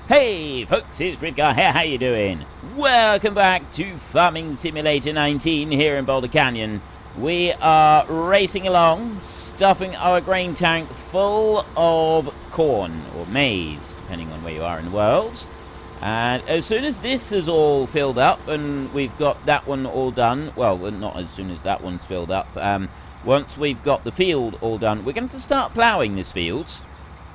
Hey folks, it's Fridgar here, how you doing? Welcome back to Farming Simulator 19 here in Boulder Canyon. We are racing along, stuffing our grain tank full of corn, or maize, depending on where you are in the world. And as soon as this is all filled up, and we've got that one all done, well, not as soon as that one's filled up, once we've got the field all done, we're going to have to start ploughing this field.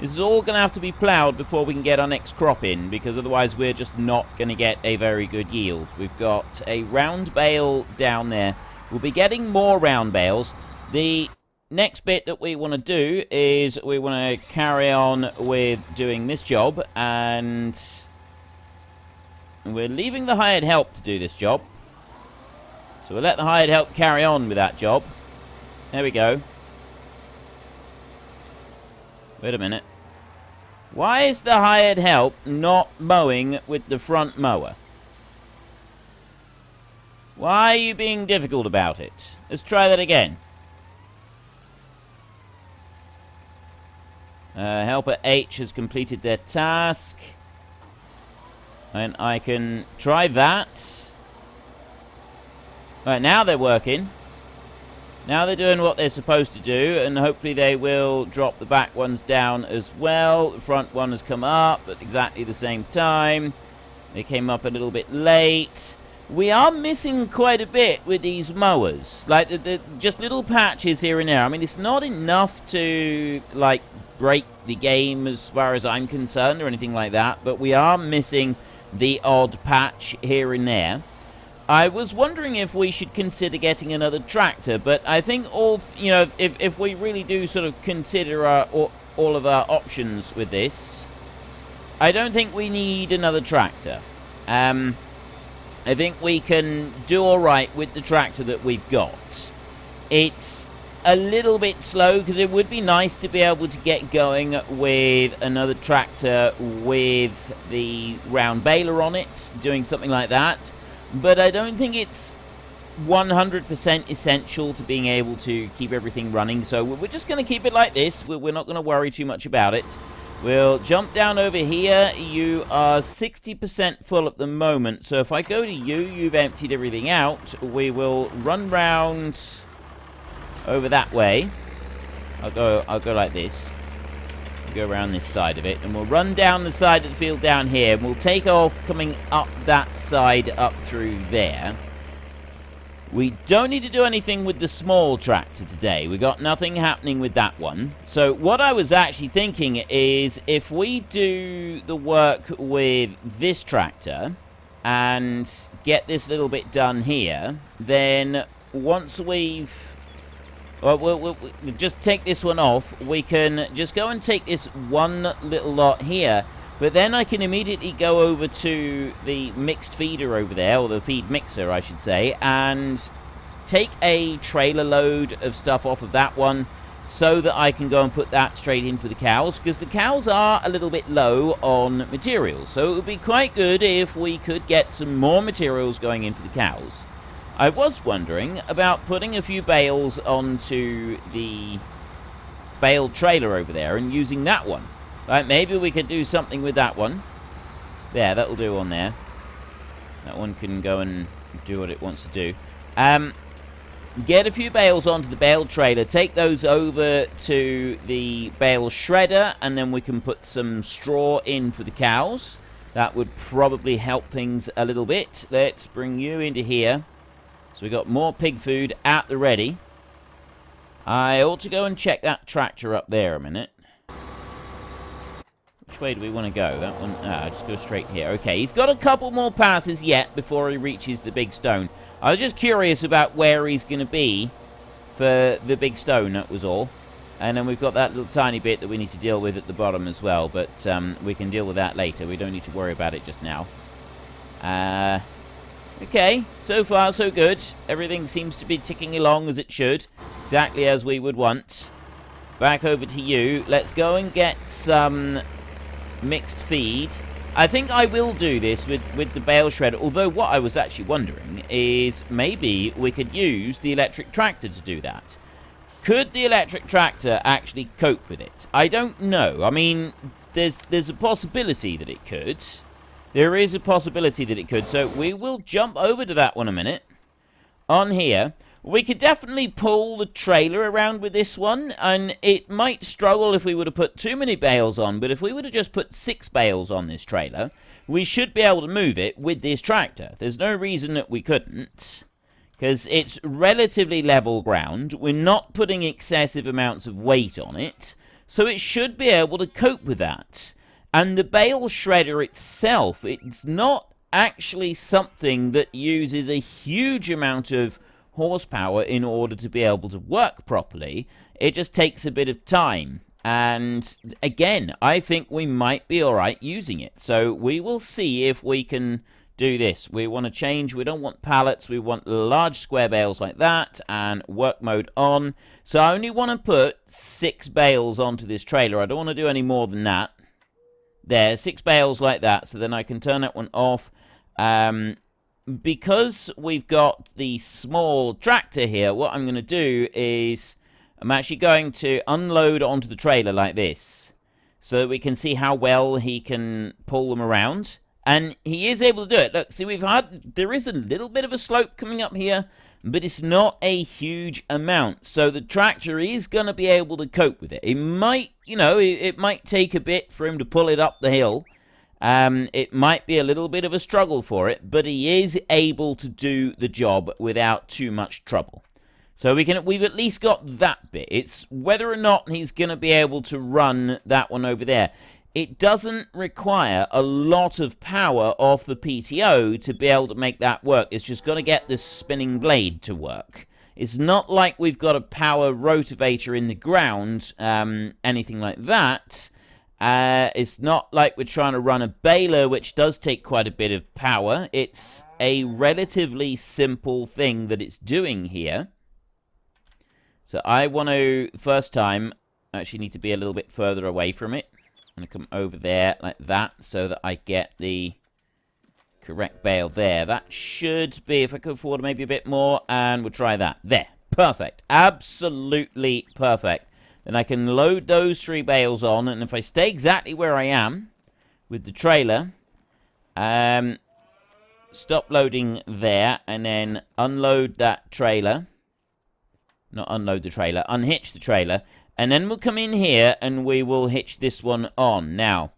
This is all going to have to be ploughed before we can get our next crop in, because otherwise we're just not going to get a very good yield. We've got a round bale down there. We'll be getting more round bales. The next bit that we want to do is we want to carry on with doing this job, and we're leaving the hired help to do this job. So we'll let the hired help carry on with that job. There we go. Wait a minute. Why is the hired help not mowing with the front mower? Why are you being difficult about it? Let's try that again. Helper H has completed their task. And I can try that. Right, now they're working. Now they're doing what they're supposed to do, and hopefully they will drop the back ones down as well. The front one has come up at exactly the same time. They came up a little bit late. We are missing quite a bit with these mowers. Like, just little patches here and there. I mean, it's not enough to, like, break the game as far as I'm concerned or anything like that, but we are missing the odd patch here and there. I was wondering if we should consider getting another tractor, but I think if we really do sort of consider all of our options with this, I don't think we need another tractor. I think we can do alright with the tractor that we've got. It's a little bit slow, because it would be nice to be able to get going with another tractor with the round baler on it, doing something like that. But I don't think it's 100% essential to being able to keep everything running. So we're just going to keep it like this. We're not going to worry too much about it. We'll jump down over here. You are 60% full at the moment. So if I go to you, you've emptied everything out. We will run round over that way. I'll go like this. Go around this side of it, and we'll run down the side of the field down here, and we'll take off coming up that side up through there. We don't need to do anything with the small tractor today. We got nothing happening with that one. So what I was actually thinking is, if we do the work with this tractor and get this little bit done here, then once we've we'll just take this one off. We can just go and take this one little lot here. But then I can immediately go over to the mixed feeder over there, or the feed mixer, I should say, and take a trailer load of stuff off of that one, so that I can go and put that straight in for the cows, because the cows are a little bit low on materials. So it would be quite good if we could get some more materials going in for the cows. I was wondering about putting a few bales onto the bale trailer over there and using that one. Right, maybe we could do something with that one. There, that'll do on there. That one can go and do what it wants to do. Get a few bales onto the bale trailer, take those over to the bale shredder, and then we can put some straw in for the cows. That would probably help things a little bit. Let's bring you into here. So we got more pig food at the ready. I ought to go and check that tractor up there a minute. Which way do we want to go? That one? Just go straight here. Okay, he's got a couple more passes yet before he reaches the big stone. I was just curious about where he's going to be for the big stone, that was all. And then we've got that little tiny bit that we need to deal with at the bottom as well. But we can deal with that later. We don't need to worry about it just now. Okay, so far so good. Everything seems to be ticking along as it should. Exactly as we would want. Back over to you. Let's go and get some mixed feed. I think I will do this with the bale shredder, although what I was actually wondering is maybe we could use the electric tractor to do that. Could the electric tractor actually cope with it? I don't know. I mean, there's a possibility that it could. There is a possibility that it could. So we will jump over to that one a minute. On here, we could definitely pull the trailer around with this one, and it might struggle if we were to put too many bales on, but if we were to just put 6 bales on this trailer, we should be able to move it with this tractor. There's no reason that we couldn't, because it's relatively level ground. We're not putting excessive amounts of weight on it, so it should be able to cope with that. And the bale shredder itself, it's not actually something that uses a huge amount of horsepower in order to be able to work properly. It just takes a bit of time, and again, I think we might be alright using it. So we will see if we can do this. We want to change, we don't want pallets, we want large square bales like that, and work mode on. So I only want to put 6 bales onto this trailer. I don't want to do any more than that. There, 6 bales like that, so then I can turn that one off. Because we've got the small tractor here, what I'm going to do is I'm actually going to unload onto the trailer like this, so that we can see how well he can pull them around. And he is able to do it. Look, see, there is a little bit of a slope coming up here, but it's not a huge amount. So the tractor is going to be able to cope with it. It might, you know, it might take a bit for him to pull it up the hill. It might be a little bit of a struggle for it, but he is able to do the job without too much trouble. So we've at least got that bit. It's whether or not he's going to be able to run that one over there. It doesn't require a lot of power off the PTO to be able to make that work. It's just got to get this spinning blade to work. It's not like we've got a power rotavator in the ground, anything like that. It's not like we're trying to run a baler, which does take quite a bit of power. It's a relatively simple thing that it's doing here. So I want to, first time, actually need to be a little bit further away from it. I'm going to come over there like that so that I get the correct bale there. That should be, if I could afford maybe a bit more, and we'll try that. There. Perfect. Absolutely perfect. Then I can load those 3 bales on, and if I stay exactly where I am with the trailer, stop loading there, and then unload that trailer. Not unload the trailer, unhitch the trailer, and then we'll come in here and we will hitch this one on. Now,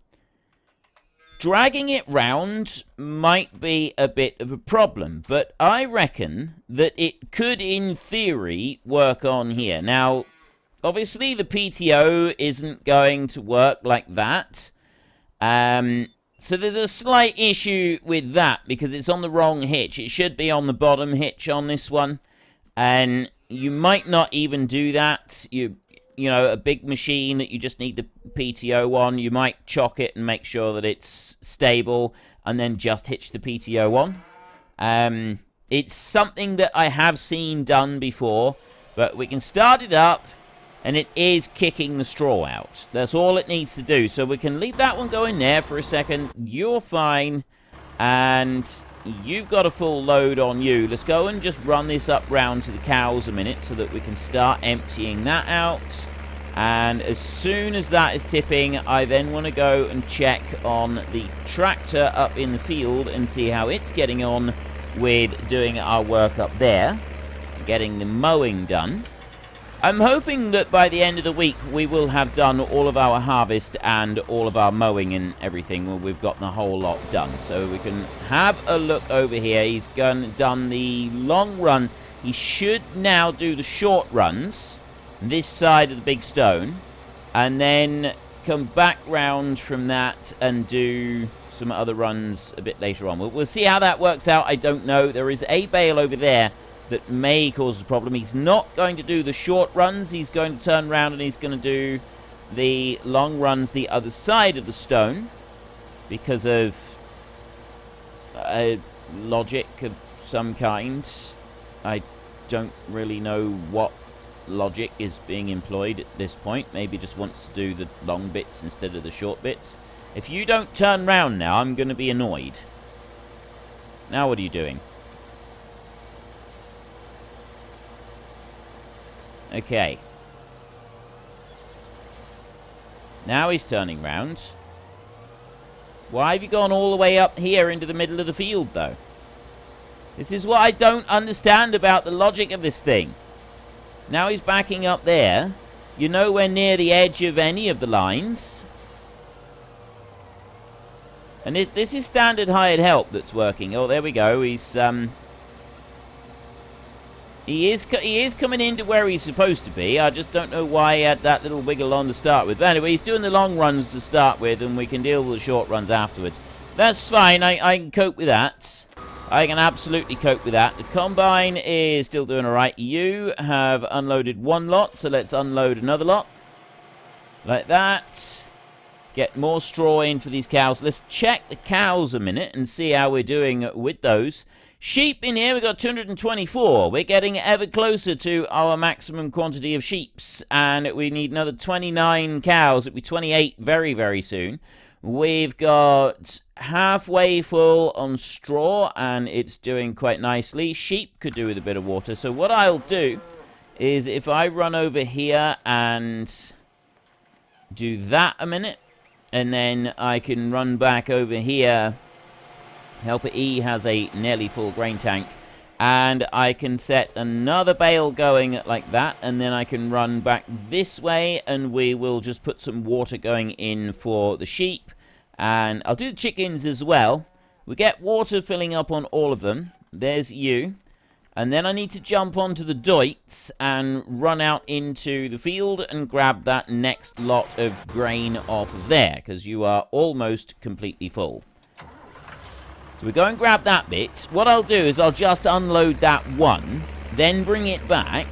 dragging it round might be a bit of a problem, but I reckon that it could, in theory, work on here. Now, obviously, the PTO isn't going to work like that. So there's a slight issue with that because it's on the wrong hitch. It should be on the bottom hitch on this one. And you might not even do that. You know, a big machine that you just need the PTO on, you might chock it and make sure that it's stable and then just hitch the PTO on. It's something that I have seen done before, but we can start it up. And it is kicking the straw out. That's all it needs to do. So we can leave that one going there for a second. You're fine. And you've got a full load on you. Let's go and just run this up round to the cows a minute so that we can start emptying that out. And as soon as that is tipping, I then want to go and check on the tractor up in the field and see how it's getting on with doing our work up there. Getting the mowing done. I'm hoping that by the end of the week we will have done all of our harvest and all of our mowing and everything. We've got the whole lot done. So we can have a look over here. He's done the long run. He should now do the short runs this side of the big stone. And then come back round from that and do some other runs a bit later on. We'll see how that works out. I don't know. There is a bale over there that may cause a problem. He's not going to do the short runs. He's going to turn around and he's going to do the long runs the other side of the stone because of logic of some kind. I don't really know what logic is being employed at this point. Maybe just wants to do the long bits instead of the short bits. If you don't turn round now, I'm going to be annoyed. Now what are you doing? Okay. Now he's turning round. Why have you gone all the way up here into the middle of the field, though? This is what I don't understand about the logic of this thing. Now he's backing up there. You're nowhere near the edge of any of the lines. And this is standard hired help that's working. Oh, there we go. He is coming into where he's supposed to be. I just don't know why he had that little wiggle on to start with. But anyway, he's doing the long runs to start with, and we can deal with the short runs afterwards. That's fine. I can cope with that. I can absolutely cope with that. The combine is still doing alright. You have unloaded one lot, so let's unload another lot. Like that. Get more straw in for these cows. Let's check the cows a minute and see how we're doing with those. Sheep in here, we've got 224. We're getting ever closer to our maximum quantity of sheeps. And we need another 29 cows. It'll be 28 very, very soon. We've got halfway full on straw, and it's doing quite nicely. Sheep could do with a bit of water. So what I'll do is if I run over here and do that a minute, and then I can run back over here. Helper E has a nearly full grain tank. And I can set another bale going like that. And then I can run back this way. And we will just put some water going in for the sheep. And I'll do the chickens as well. We get water filling up on all of them. There's you. And then I need to jump onto the doits and run out into the field and grab that next lot of grain off of there, because you are almost completely full. So we go and grab that bit. What I'll do is I'll just unload that one, then bring it back,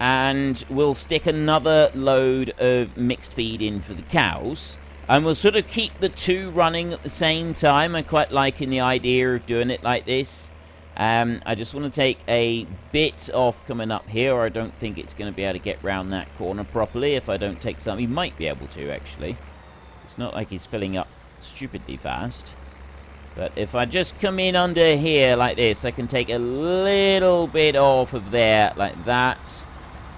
and we'll stick another load of mixed feed in for the cows. And we'll sort of keep the two running at the same time. I'm quite liking the idea of doing it like this. I just want to take a bit off coming up here, or I don't think it's going to be able to get round that corner properly if I don't take some. He might be able to, actually. It's not like he's filling up stupidly fast. But if I just come in under here like this, I can take a little bit off of there like that.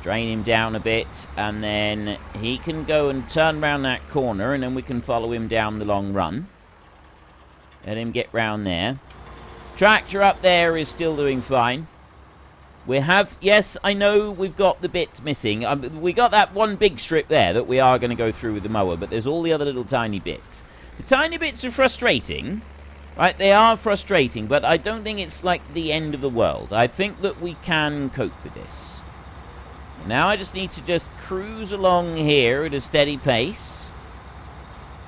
Drain him down a bit, and then he can go and turn round that corner, and then we can follow him down the long run. Let him get round there. Tractor up there is still doing fine. We have, yes, I know we've got the bits missing. We got that one big strip there that we are going to go through with the mower, but there's all the other little tiny bits. The tiny bits are frustrating, right? They are frustrating, but I don't think it's like the end of the world. I think that we can cope with this. Now I just need to just cruise along here at a steady pace.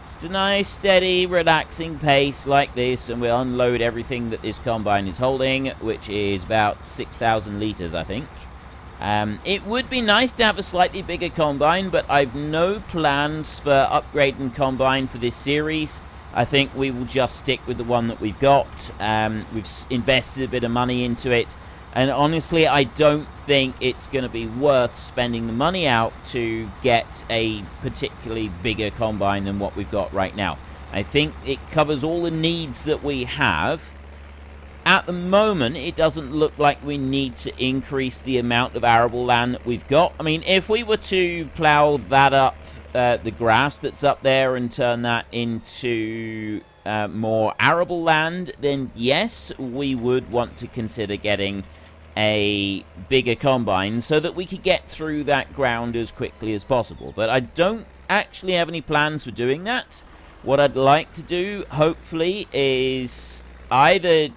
Just a nice, steady, relaxing pace like this, and we'll unload everything that this combine is holding, which is about 6,000 litres, I think. It would be nice to have a slightly bigger combine, but I've no plans for upgrading combine for this series. I think we will just stick with the one that we've got. We've invested a bit of money into it. And honestly, I don't think it's going to be worth spending the money out to get a particularly bigger combine than what we've got right now. I think it covers all the needs that we have. At the moment, it doesn't look like we need to increase the amount of arable land that we've got. I mean, if we were to plow that up, the grass that's up there, and turn that into more arable land, then yes, we would want to consider getting a bigger combine so that we could get through that ground as quickly as possible. But I don't actually have any plans for doing that. What I'd like to do, hopefully, is either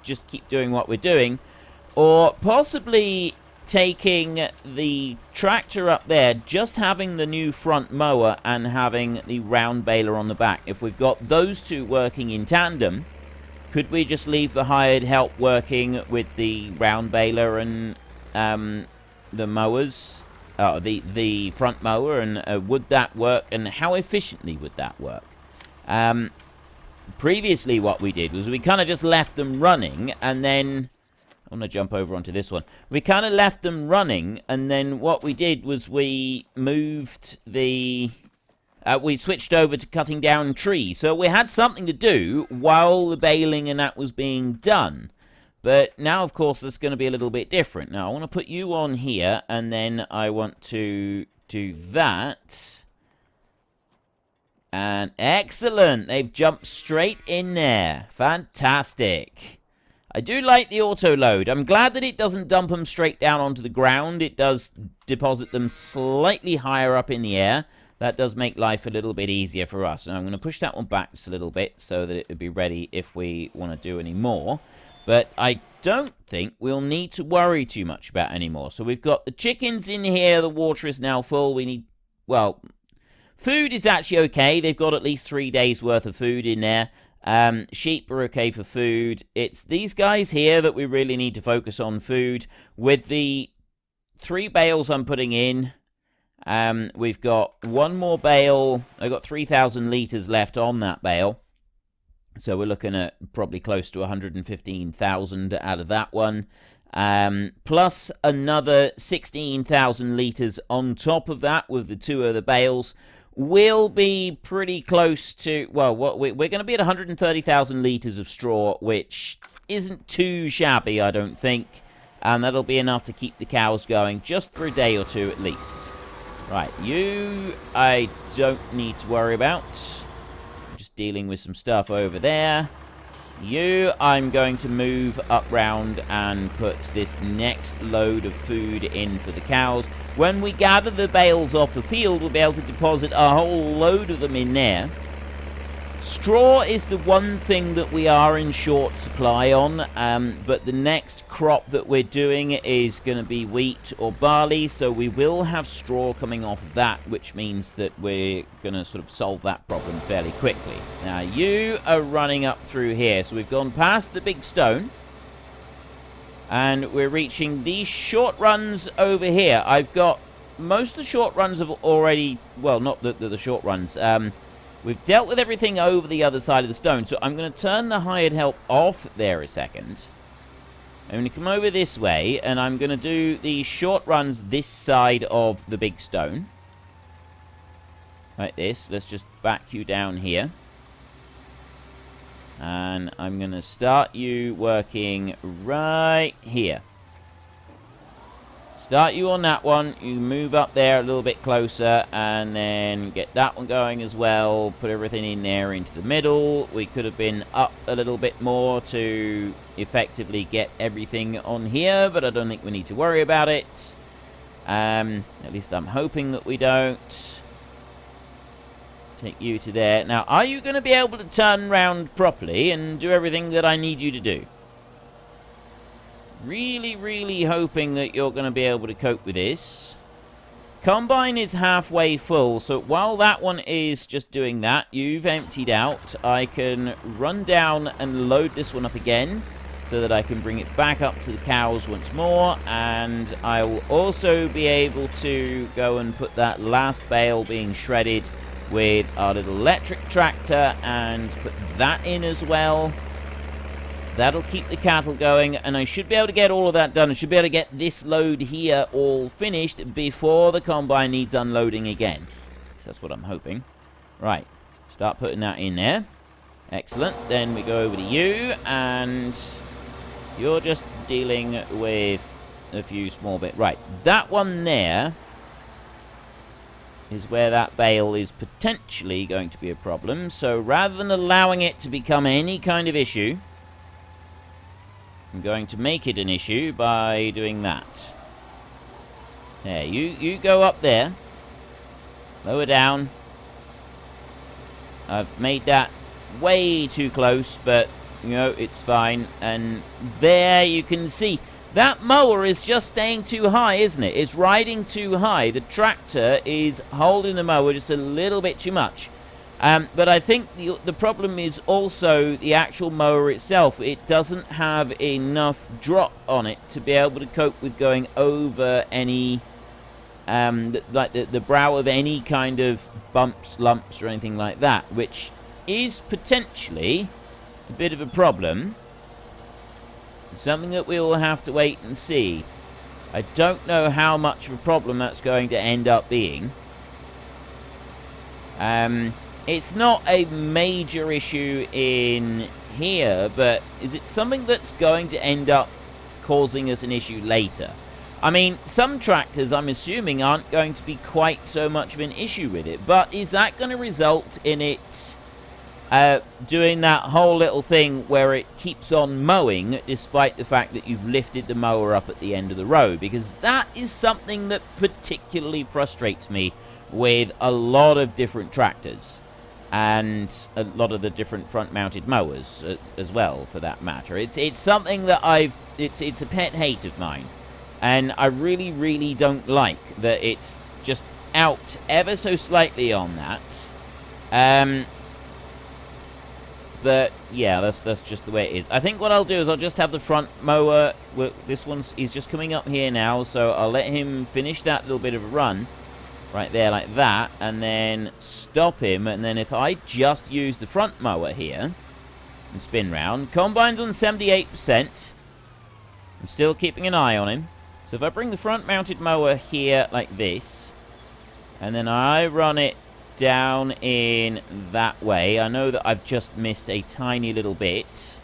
just keep doing what we're doing, or possibly taking the tractor up there, just having the new front mower and having the round baler on the back. If we've got those two working in tandem, could we just leave the hired help working with the round baler and the mowers, the front mower, and would that work, and how efficiently would that work? Previously what we did was we kind of just left them running, and then I'm going to jump over onto this one. We kind of left them running, and then what we did was we moved the we switched over to cutting down trees. So we had something to do while the baling and that was being done. But now, of course, it's going to be a little bit different. Now, I want to put you on here, and then I want to do that. And excellent. They've jumped straight in there. Fantastic. I do like the auto load. I'm glad that it doesn't dump them straight down onto the ground. It does deposit them slightly higher up in the air. That does make life a little bit easier for us. And I'm going to push that one back just a little bit so that it would be ready if we want to do any more. But I don't think we'll need to worry too much about any more. So we've got the chickens in here. The water is now full. We need, well, food is actually okay. They've got at least 3 days worth of food in there. Sheep are okay for food. It's these guys here that we really need to focus on food. With the 3 bales I'm putting in, we've got 1 more bale. I've got 3,000 litres left on that bale. So we're looking at probably close to 115,000 out of that one. Plus another 16,000 litres on top of that with the 2 other bales. We'll be pretty close to, well, we're going to be at 130,000 litres of straw, which isn't too shabby, I don't think. And that'll be enough to keep the cows going just for a day or 2 at least. Right, you I don't need to worry about. I'm just dealing with some stuff over there. You, I'm going to move up round and put this next load of food in for the cows. When we gather the bales off the field, we'll be able to deposit a whole load of them in there. Straw is the one thing that we are in short supply on, but the next crop that we're doing is going to be wheat or barley, so we will have straw coming off of that, which means that we're going to sort of solve that problem fairly quickly. Now, you are running up through here, so we've gone past the big stone, and we're reaching these short runs over here. I've got most of the short runs have already, well, not the short runs, we've dealt with everything over the other side of the stone, so I'm going to turn the hired help off there a second. I'm going to come over this way, and I'm going to do the short runs this side of the big stone. Like this. Let's just back you down here. And I'm going to start you working right here. Start you on that one, you move up there a little bit closer, and then get that one going as well. Put everything in there into the middle. We could have been up a little bit more to effectively get everything on here, but I don't think we need to worry about it. At least I'm hoping that we don't. Take you to there. Now, are you going to be able to turn round properly and do everything that I need you to do? Really, really hoping that you're going to be able to cope with this. Combine is halfway full, so while that one is just doing that, you've emptied out. I can run down and load this one up again so that I can bring it back up to the cows once more. And I will also be able to go and put that last bale being shredded with our little electric tractor and put that in as well. That'll keep the cattle going, and I should be able to get all of that done. I should be able to get this load here all finished before the combine needs unloading again. So that's what I'm hoping. Right, start putting that in there. Excellent. Then we go over to you, and you're just dealing with a few small bits. Right, that one there is where that bale is potentially going to be a problem. So rather than allowing it to become any kind of issue, I'm going to make it an issue by doing that. There, you go up there. Lower down. I've made that way too close, but, you know, it's fine. And there you can see. That mower is just staying too high, isn't it? It's riding too high. The tractor is holding the mower just a little bit too much. But I think the problem is also the actual mower itself. It doesn't have enough drop on it to be able to cope with going over any, like the brow of any kind of bumps, lumps, or anything like that, which is potentially a bit of a problem. Something that we will have to wait and see. I don't know how much of a problem that's going to end up being. It's not a major issue in here, but is it something that's going to end up causing us an issue later? I mean, some tractors, I'm assuming, aren't going to be quite so much of an issue with it. But is that going to result in it doing that whole little thing where it keeps on mowing despite the fact that you've lifted the mower up at the end of the row? Because that is something that particularly frustrates me with a lot of different tractors. And a lot of the different front-mounted mowers as well, for that matter. It's something that it's a pet hate of mine. And I really, really don't like that it's just out ever so slightly on that. But yeah, that's just the way it is. I think what I'll do is I'll just have the front mower. He's just coming up here now, so I'll let him finish that little bit of a run right there like that, and then stop him. And then if I just use the front mower here and spin round, combine's on 78%. I'm still keeping an eye on him. So if I bring the front mounted mower here like this, and then I run it down in that way, I know that I've just missed a tiny little bit,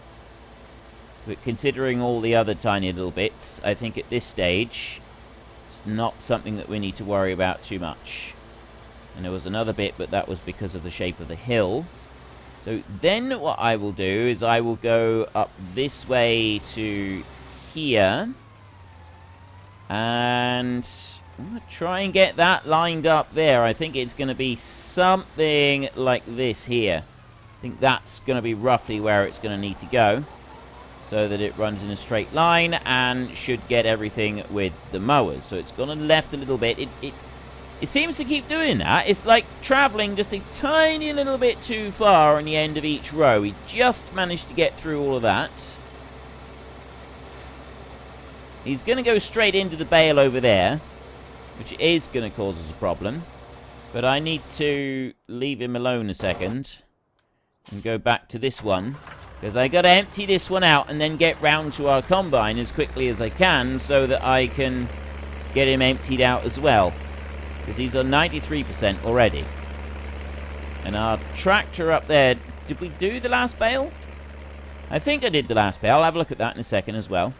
but considering all the other tiny little bits, I think at this stage it's not something that we need to worry about too much. And there was another bit, but that was because of the shape of the hill. So then what I will do is I will go up this way to here, and I'm going to try and get that lined up there. I think it's going to be something like this here. I think that's going to be roughly where it's going to need to go, so that it runs in a straight line and should get everything with the mowers. So it's gone to the left a little bit. It seems to keep doing that. It's like traveling just a tiny little bit too far on the end of each row. We just managed to get through all of that. He's going to go straight into the bale over there, which is going to cause us a problem. But I need to leave him alone a second and go back to this one, because I got to empty this one out and then get round to our combine as quickly as I can so that I can get him emptied out as well, because he's on 93% already. And our tractor up there, did we do the last bale? I think I did the last bale. I'll have a look at that in a second as well.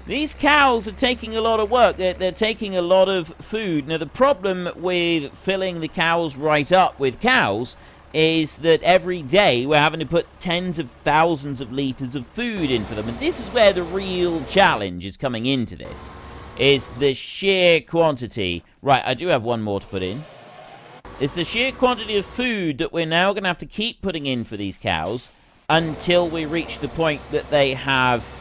These cows are taking a lot of work. They're taking a lot of food. Now, the problem with filling the cows right up with cows is that every day we're having to put tens of thousands of litres of food in for them. And this is where the real challenge is coming into this, is the sheer quantity. Right, I do have one more to put in. It's the sheer quantity of food that we're now going to have to keep putting in for these cows until we reach the point that they have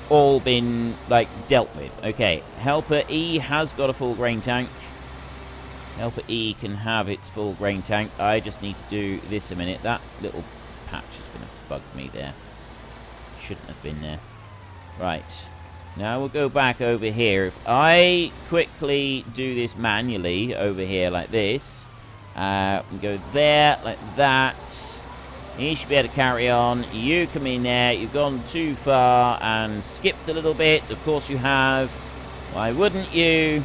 all been, like, dealt with. Okay, Helper E has got a full grain tank. Helper E can have its full grain tank. I just need to do this a minute. That little patch is going to bug me there. Shouldn't have been there. Right. Now we'll go back over here. If I quickly do this manually over here like this, we go there like that. You should be able to carry on. You come in there. You've gone too far and skipped a little bit. Of course you have. Why wouldn't you?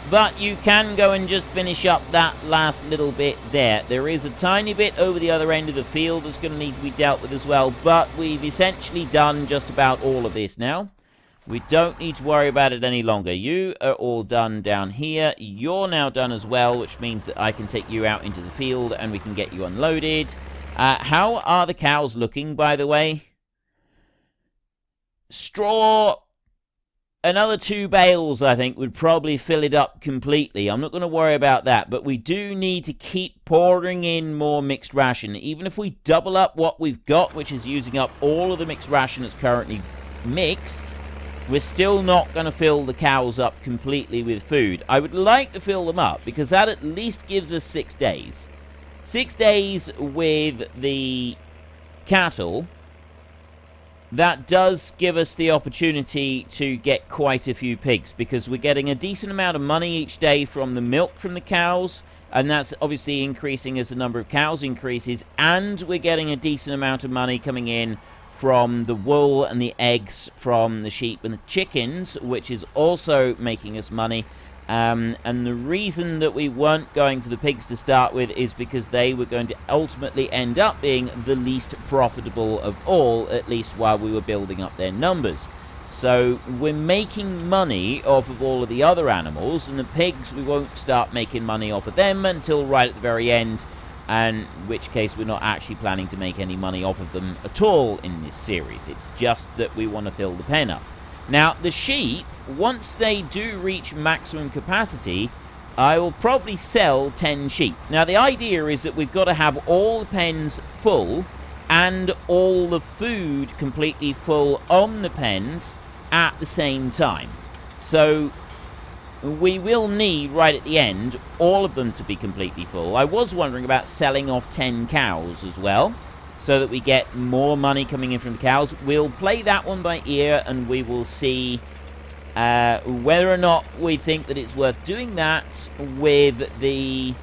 But you can go and just finish up that last little bit there. There is a tiny bit over the other end of the field that's going to need to be dealt with as well. But we've essentially done just about all of this now. We don't need to worry about it any longer. You are all done down here. You're now done as well, which means that I can take you out into the field and we can get you unloaded. How are the cows looking, by the way? Straw, another 2 bales, I think, would probably fill it up completely. I'm not going to worry about that, but we do need to keep pouring in more mixed ration. Even if we double up what we've got, which is using up all of the mixed ration that's currently mixed, we're still not going to fill the cows up completely with food. I would like to fill them up, because that at least gives us 6 days. 6 days with the cattle, that does give us the opportunity to get quite a few pigs, because we're getting a decent amount of money each day from the milk from the cows, and that's obviously increasing as the number of cows increases, and we're getting a decent amount of money coming in from the wool and the eggs from the sheep and the chickens, which is also making us money. And the reason that we weren't going for the pigs to start with is because they were going to ultimately end up being the least profitable of all, at least while we were building up their numbers. So we're making money off of all of the other animals, and the pigs, we won't start making money off of them until right at the very end, and in which case we're not actually planning to make any money off of them at all in this series. It's just that we want to fill the pen up. Now, the sheep, once they do reach maximum capacity, I will probably sell 10 sheep. Now, the idea is that we've got to have all the pens full and all the food completely full on the pens at the same time. So we will need, right at the end, all of them to be completely full. I was wondering about selling off 10 cows as well, so that we get more money coming in from the cows. We'll play that one by ear, and we will see whether or not we think that it's worth doing that with the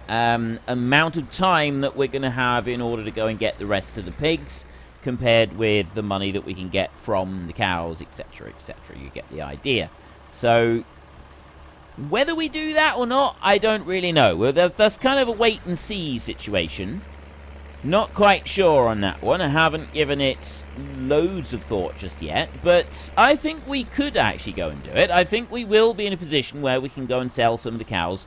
amount of time that we're going to have in order to go and get the rest of the pigs, compared with the money that we can get from the cows, etc., etc. You get the idea. So whether we do that or not, I don't really know. Well, that's kind of a wait-and-see situation. Not quite sure on that one. I haven't given it loads of thought just yet, but I think we could actually go and do it. I think we will be in a position where we can go and sell some of the cows.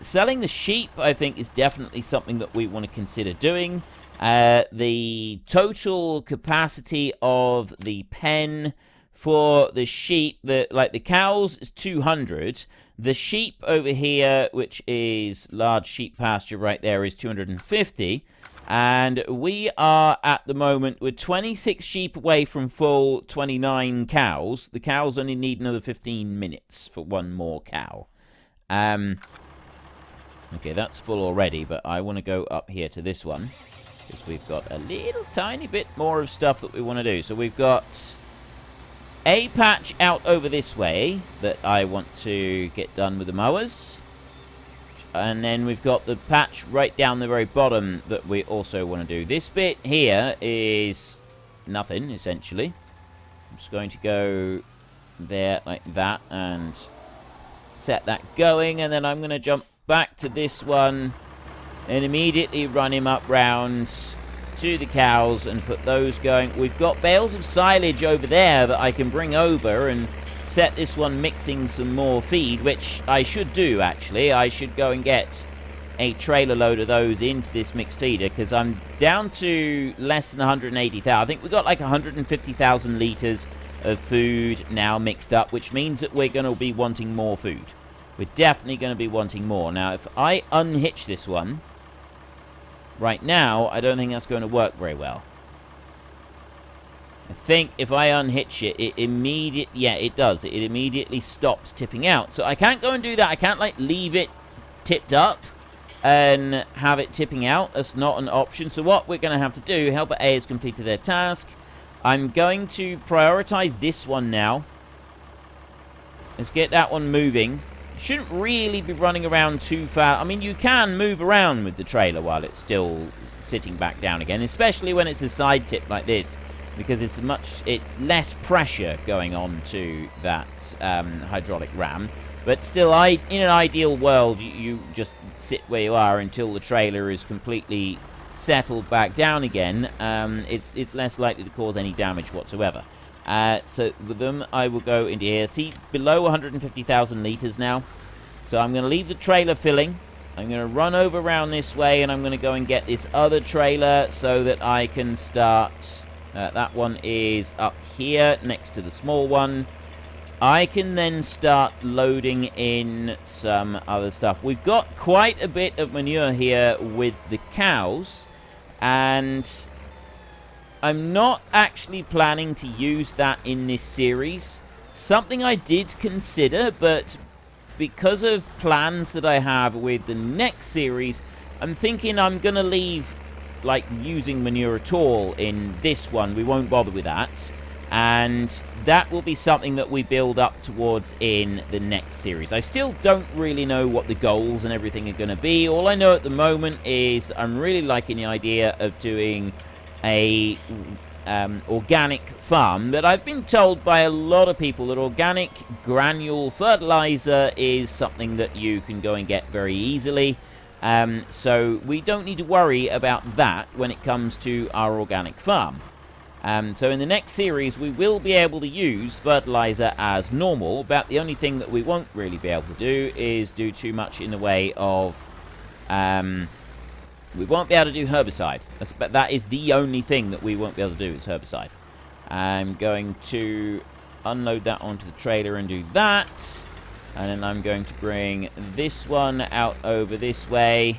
Selling the sheep, I think, is definitely something that we want to consider doing. The total capacity of the pen for the sheep, the cows, is 200. The sheep over here, which is large sheep pasture right there, is 250. And we are, at the moment, we're 26 sheep away from full 29 cows. The cows only need another 15 minutes for one more cow. Okay, that's full already, but I want to go up here to this one, because we've got a little tiny bit more of stuff that we want to do. So we've got a patch out over this way that I want to get done with the mowers. And then we've got the patch right down the very bottom that we also want to do. This bit here is nothing, essentially. I'm just going to go there like that and set that going. And then I'm going to jump back to this one and immediately run him up round to the cows and put those going. We've got bales of silage over there that I can bring over and set this one mixing some more feed, which I should do, actually. I should go and get a trailer load of those into this mixed feeder, because I'm down to less than 180,000. I think we've got like 150,000 litres of food now mixed up, which means that we're going to be wanting more food. We're definitely going to be wanting more. Now, if I unhitch this one, right now, I don't think that's going to work very well. I think if I unhitch it, it immediately... Yeah, it does. It immediately stops tipping out. So I can't go and do that. I can't, like, leave it tipped up and have it tipping out. That's not an option. So what we're going to have to do, Helper A has completed their task. I'm going to prioritize this one now. Let's get that one moving. Shouldn't really be running around too far. I mean, you can move around with the trailer while it's still sitting back down again, especially when it's a side tip like this, because it's less pressure going on to that hydraulic ram. But still, in an ideal world, you just sit where you are until the trailer is completely settled back down again. It's less likely to cause any damage whatsoever. So with them, I will go into here. See, below 150,000 litres now. So I'm going to leave the trailer filling. I'm going to run over around this way, and I'm going to go and get this other trailer so that I can start... that one is up here next to the small one. I can then start loading in some other stuff. We've got quite a bit of manure here with the cows, and I'm not actually planning to use that in this series. Something I did consider, but because of plans that I have with the next series, I'm thinking I'm going to leave like using manure at all in this one. We won't bother with that, and that will be something that we build up towards in the next series. I still don't really know what the goals and everything are going to be. All I know at the moment is that I'm really liking the idea of doing a organic farm, but I've been told by a lot of people that organic granule fertilizer is something that you can go and get very easily. So we don't need to worry about that when it comes to our organic farm. So in the next series, we will be able to use fertilizer as normal, but the only thing that we won't really be able to do is do too much in the way of... we won't be able to do herbicide. But that is the only thing that we won't be able to do is herbicide. I'm going to unload that onto the trailer and do that. And then I'm going to bring this one out over this way,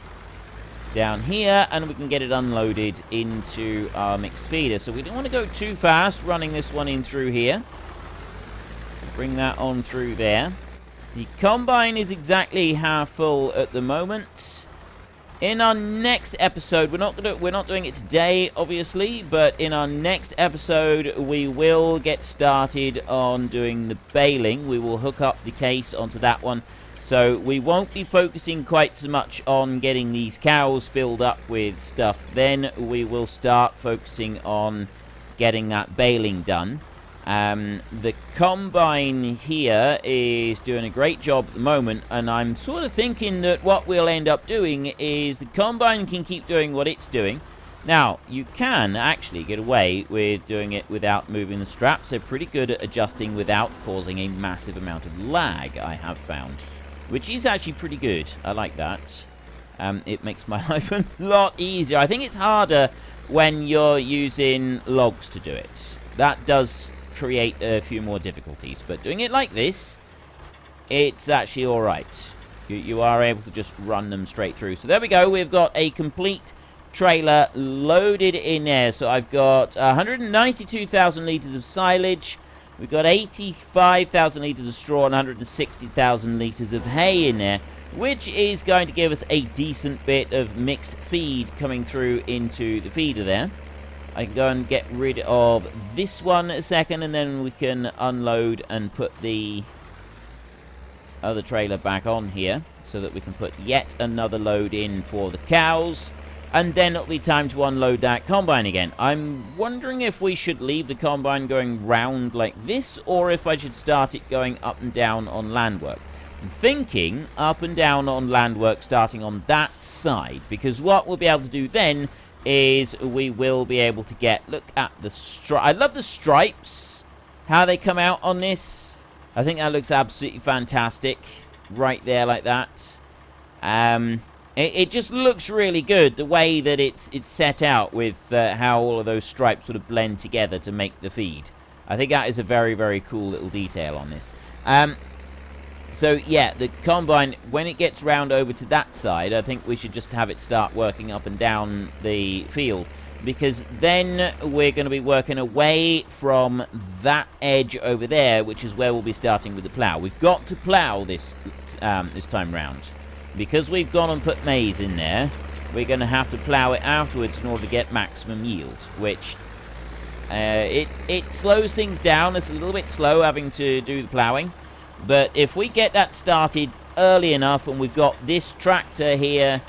down here, and we can get it unloaded into our mixed feeder. So we don't want to go too fast running this one in through here. Bring that on through there. The combine is exactly half full at the moment. In our next episode, we're not doing it today, obviously, but in our next episode, we will get started on doing the baling. We will hook up the case onto that one. So we won't be focusing quite so much on getting these cows filled up with stuff. Then we will start focusing on getting that baling done. The combine here is doing a great job at the moment, and I'm sort of thinking that what we'll end up doing is the combine can keep doing what it's doing. Now, you can actually get away with doing it without moving the straps. They're pretty good at adjusting without causing a massive amount of lag, I have found, which is actually pretty good. I like that. It makes my life a lot easier. I think it's harder when you're using logs to do it. That does create a few more difficulties, but doing it like this, it's actually alright. You are able to just run them straight through. So there we go. We've got a complete trailer loaded in there. So I've got 192,000 litres of silage. We've got 85,000 litres of straw and 160,000 litres of hay in there, which is going to give us a decent bit of mixed feed coming through into the feeder there. I can go and get rid of this one a second, and then we can unload and put the other trailer back on here so that we can put yet another load in for the cows. And then it'll be time to unload that combine again. I'm wondering if we should leave the combine going round like this, or if I should start it going up and down on landwork. I'm thinking up and down on landwork starting on that side, because what we'll be able to do then is we will be able to get... Look at the stripe. I love the stripes, how they come out on this. I think that looks absolutely fantastic right there like that. It just looks really good, the way that it's set out with how all of those stripes sort of blend together to make the feed. I think that is a very, very cool little detail on this. So, yeah, the combine, when it gets round over to that side, I think we should just have it start working up and down the field. Because then we're going to be working away from that edge over there, which is where we'll be starting with the plough. We've got to plough this time round. Because we've gone and put maize in there, we're going to have to plough it afterwards in order to get maximum yield, which it slows things down. It's a little bit slow having to do the ploughing. But if we get that started early enough, and we've got this tractor here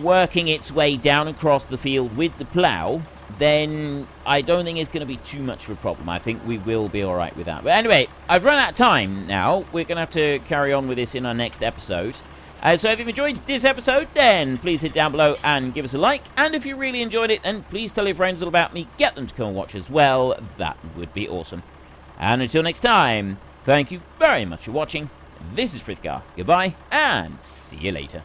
working its way down across the field with the plough, then I don't think it's going to be too much of a problem. I think we will be alright with that. But anyway, I've run out of time now. We're going to have to carry on with this in our next episode. So if you've enjoyed this episode, then please hit down below and give us a like. And if you really enjoyed it, then please tell your friends all about me. Get them to come and watch as well. That would be awesome. And until next time, thank you very much for watching. This is Frithgar. Goodbye, and see you later.